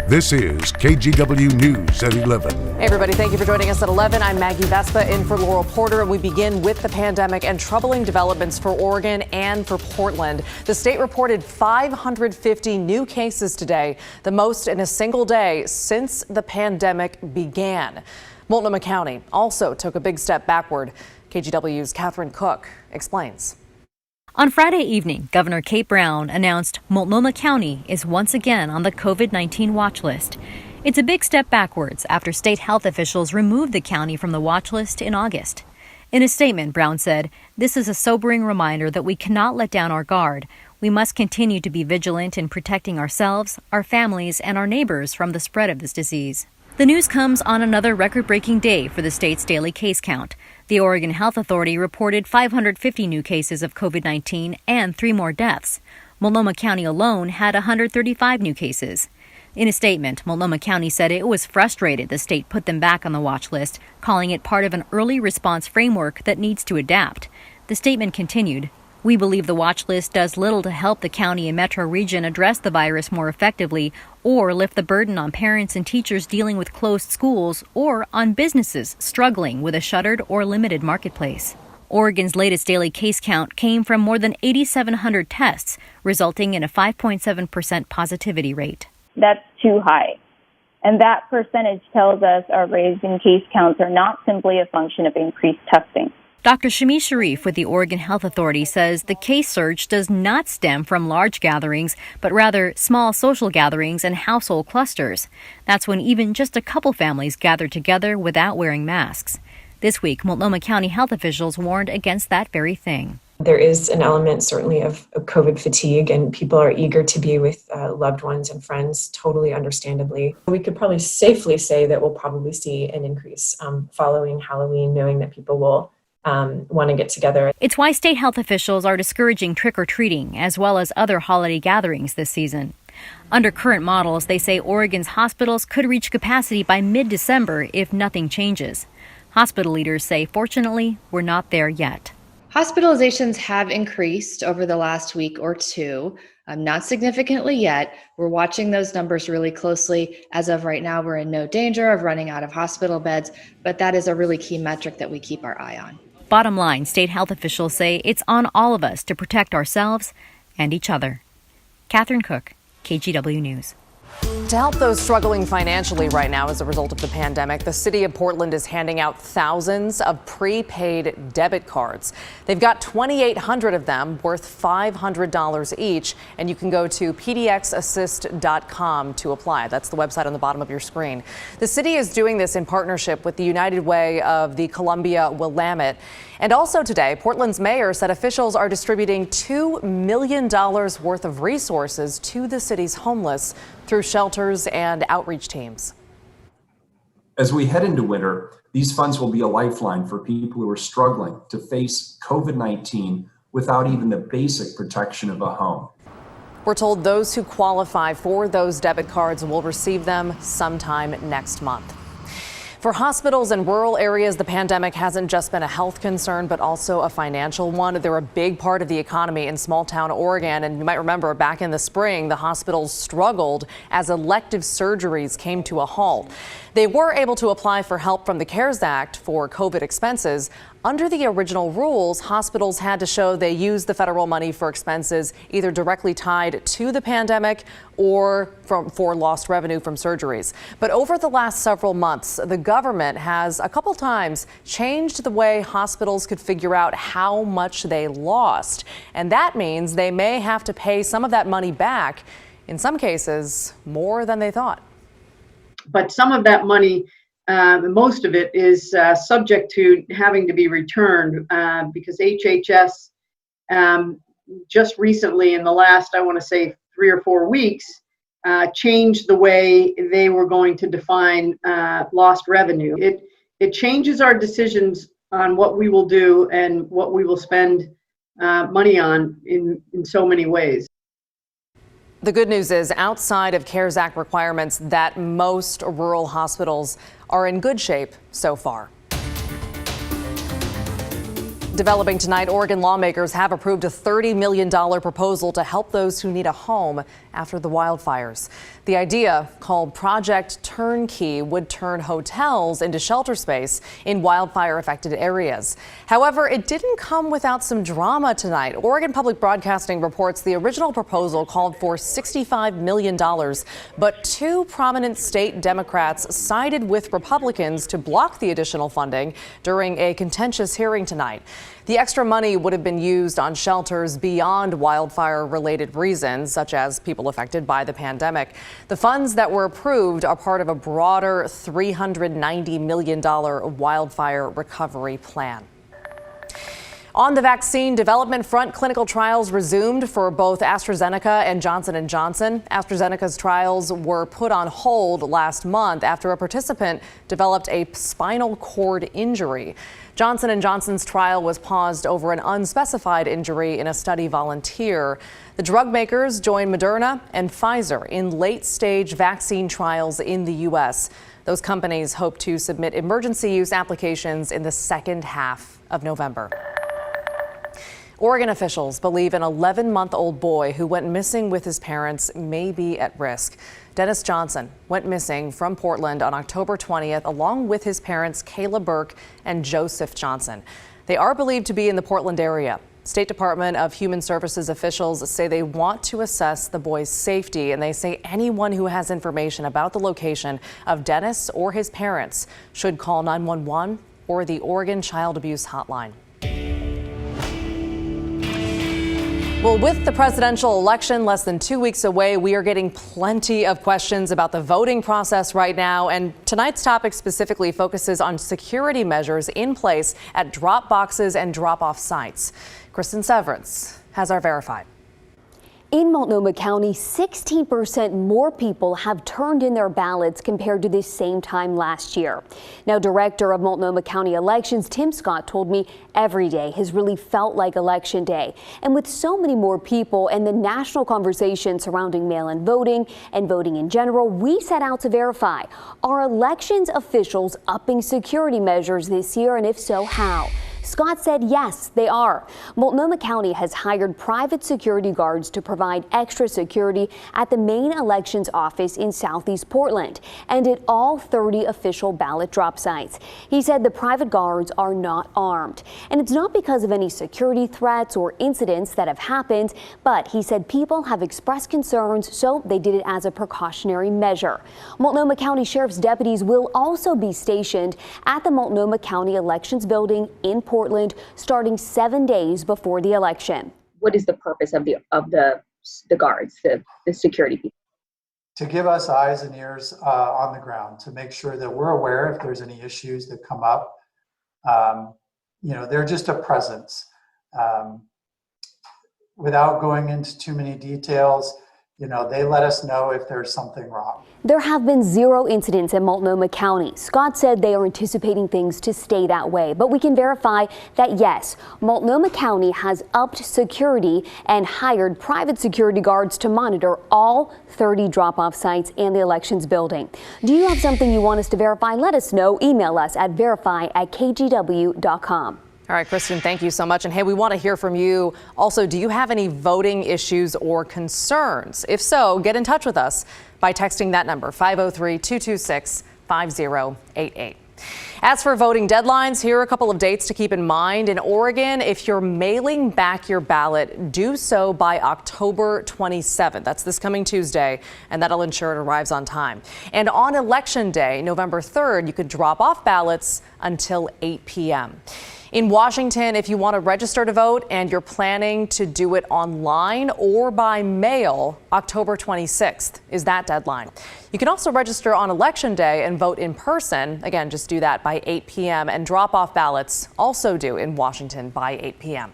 This is KGW News at 11. Hey everybody, thank you for joining us at 11. I'm Maggie Vespa in for Laurel Porter, and we begin with the pandemic and troubling developments for Oregon and for Portland. The state reported 550 new cases today, the most in a single day since the pandemic began. Multnomah County also took a big step backward. KGW's Catherine Cook explains. On Friday evening, Governor Kate Brown announced Multnomah County is once again on the COVID-19 watch list. It's a big step backwards after state health officials removed the county from the watch list in August. In a statement, Brown said, "This is a sobering reminder that we cannot let down our guard. We must continue to be vigilant in protecting ourselves, our families, and our neighbors from the spread of this disease." The news comes on another record-breaking day for the state's daily case count. The Oregon Health Authority reported 550 new cases of COVID-19 and 3 more deaths. Multnomah County alone had 135 new cases. In a statement, Multnomah County said it was frustrated the state put them back on the watch list, calling it part of an early response framework that needs to adapt. The statement continued, "We believe the watch list does little to help the county and metro region address the virus more effectively or lift the burden on parents and teachers dealing with closed schools or on businesses struggling with a shuttered or limited marketplace." Oregon's latest daily case count came from more than 8,700 tests, resulting in a 5.7% positivity rate. That's too high. And that percentage tells us our raising case counts are not simply a function of increased testing. Dr. Shami Sharif with the Oregon Health Authority says the case surge does not stem from large gatherings, but rather small social gatherings and household clusters. That's when even just a couple families gather together without wearing masks. This week, Multnomah County health officials warned against that very thing. There is an element certainly of COVID fatigue, and people are eager to be with loved ones and friends, totally understandably. We could probably safely say that we'll probably see an increase following Halloween, knowing that people will want to get together. It's why state health officials are discouraging trick-or-treating as well as other holiday gatherings this season. Under current models, they say Oregon's hospitals could reach capacity by mid-December if nothing changes. Hospital leaders say, fortunately, we're not there yet. Hospitalizations have increased over the last week or two, not significantly yet. We're watching those numbers really closely. As of right now, we're in no danger of running out of hospital beds, but that is a really key metric that we keep our eye on. Bottom line, state health officials say it's on all of us to protect ourselves and each other. Catherine Cook, KGW News. To help those struggling financially right now as a result of the pandemic, the city of Portland is handing out thousands of prepaid debit cards. They've got 2,800 of them worth $500 each, and you can go to PDXassist.com to apply. That's the website on the bottom of your screen. The city is doing this in partnership with the United Way of the Columbia Willamette. And also today, Portland's mayor said officials are distributing $2 million worth of resources to the city's homeless through shelters and outreach teams. As we head into winter, these funds will be a lifeline for people who are struggling to face COVID-19 without even the basic protection of a home. We're told those who qualify for those debit cards will receive them sometime next month. For hospitals in rural areas, the pandemic hasn't just been a health concern, but also a financial one. They're a big part of the economy in small-town Oregon. And you might remember back in the spring, the hospitals struggled as elective surgeries came to a halt. They were able to apply for help from the CARES Act for COVID expenses. Under the original rules, hospitals had to show they used the federal money for expenses either directly tied to the pandemic or for lost revenue from surgeries. But over the last several months, the government has a couple times changed the way hospitals could figure out how much they lost. And that means they may have to pay some of that money back, in some cases, more than they thought. But some of that money, most of it is subject to having to be returned because HHS just recently in the last, I want to say 3 or 4 weeks, changed the way they were going to define lost revenue. It changes our decisions on what we will do and what we will spend money on in so many ways. The good news is, outside of CARES Act requirements, that most rural hospitals are in good shape so far. Developing tonight, Oregon lawmakers have approved a $30 million proposal to help those who need a home after the wildfires. The idea, called Project Turnkey, would turn hotels into shelter space in wildfire-affected areas. However, it didn't come without some drama tonight. Oregon Public Broadcasting reports the original proposal called for $65 million, but two prominent state Democrats sided with Republicans to block the additional funding during a contentious hearing tonight. The extra money would have been used on shelters beyond wildfire-related reasons, such as people affected by the pandemic. The funds that were approved are part of a broader $390 million wildfire recovery plan. On the vaccine development front, clinical trials resumed for both AstraZeneca and Johnson & Johnson. AstraZeneca's trials were put on hold last month after a participant developed a spinal cord injury. Johnson & Johnson's trial was paused over an unspecified injury in a study volunteer. The drug makers joined Moderna and Pfizer in late-stage vaccine trials in the U.S. Those companies hope to submit emergency use applications in the second half of November. Oregon officials believe an 11-month-old boy who went missing with his parents may be at risk. Dennis Johnson went missing from Portland on October 20th, along with his parents, Kayla Burke and Joseph Johnson. They are believed to be in the Portland area. State Department of Human Services officials say they want to assess the boy's safety, and they say anyone who has information about the location of Dennis or his parents should call 911 or the Oregon Child Abuse Hotline. Well, with the presidential election less than 2 weeks away, we are getting plenty of questions about the voting process right now. And tonight's topic specifically focuses on security measures in place at drop boxes and drop-off sites. Kristen Severance has our Verified. In Multnomah County, 16% more people have turned in their ballots compared to this same time last year. Now, Director of Multnomah County Elections, Tim Scott, told me every day has really felt like Election Day. And with so many more people and the national conversation surrounding mail-in voting and voting in general, we set out to verify, are elections officials upping security measures this year, and if so, how? Scott said yes, they are. Multnomah County has hired private security guards to provide extra security at the main elections office in Southeast Portland and at all 30 official ballot drop sites. He said the private guards are not armed. And it's not because of any security threats or incidents that have happened, but he said people have expressed concerns, so they did it as a precautionary measure. Multnomah County Sheriff's deputies will also be stationed at the Multnomah County Elections Building in Portland starting 7 days before the election. What is the purpose of the guards, the security people? To give us eyes and ears on the ground, to make sure that we're aware if there's any issues that come up. They're just a presence. Without going into too many details, they let us know if there's something wrong. There have been 0 incidents in Multnomah County. Scott said they are anticipating things to stay that way, but we can verify that yes, Multnomah County has upped security and hired private security guards to monitor all 30 drop-off sites and the elections building. Do you have something you want us to verify? Let us know. Email us at verify@kgw.com. All right, Kristen, thank you so much. And hey, we want to hear from you. Also, do you have any voting issues or concerns? If so, get in touch with us by texting that number, 503-226-5088. As for voting deadlines, here are a couple of dates to keep in mind. In Oregon, if you're mailing back your ballot, do so by October 27th. That's this coming Tuesday, and that'll ensure it arrives on time. And on Election Day, November 3rd, you could drop off ballots until 8 p.m. In Washington, if you want to register to vote and you're planning to do it online or by mail, October 26th is that deadline. You can also register on Election Day and vote in person. Again, just do that by 8 p.m. and drop off ballots also due in Washington by 8 p.m.